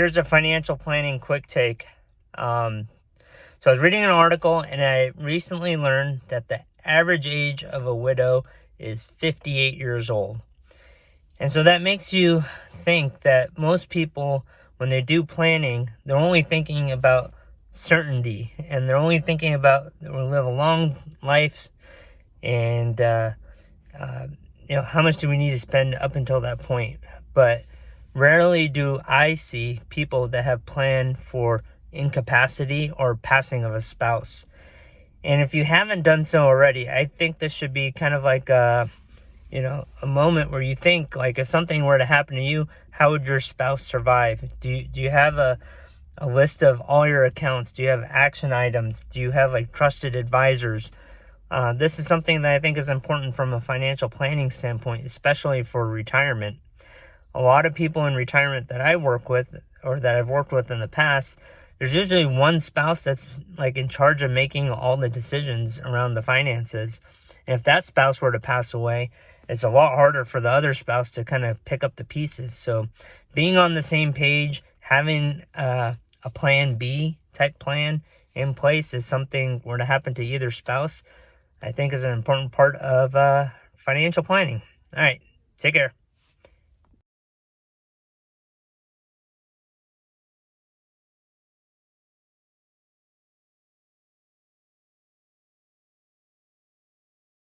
Here's a financial planning quick take. So I was reading an article and I recently learned that the average age of a widow is 58 years old. And so that makes you think that most people, when they do planning, they're only thinking about certainty and they're only thinking about we'll live a long life and how much do we need to spend up until that point. But rarely do I see people that have planned for incapacity or passing of a spouse. And if you haven't done so already, I think this should be kind of like a moment where you think, like, if something were to happen to you, how would your spouse survive? Do you have a list of all your accounts? Do you have action items? Do you have like trusted advisors? This is something that I think is important from a financial planning standpoint, especially for retirement. A lot of people in retirement that I work with or that I've worked with in the past, there's usually one spouse that's like in charge of making all the decisions around the finances. And if that spouse were to pass away, it's a lot harder for the other spouse to kind of pick up the pieces. So being on the same page, having a plan B type plan in place if something were to happen to either spouse, I think is an important part of financial planning. All right, take care.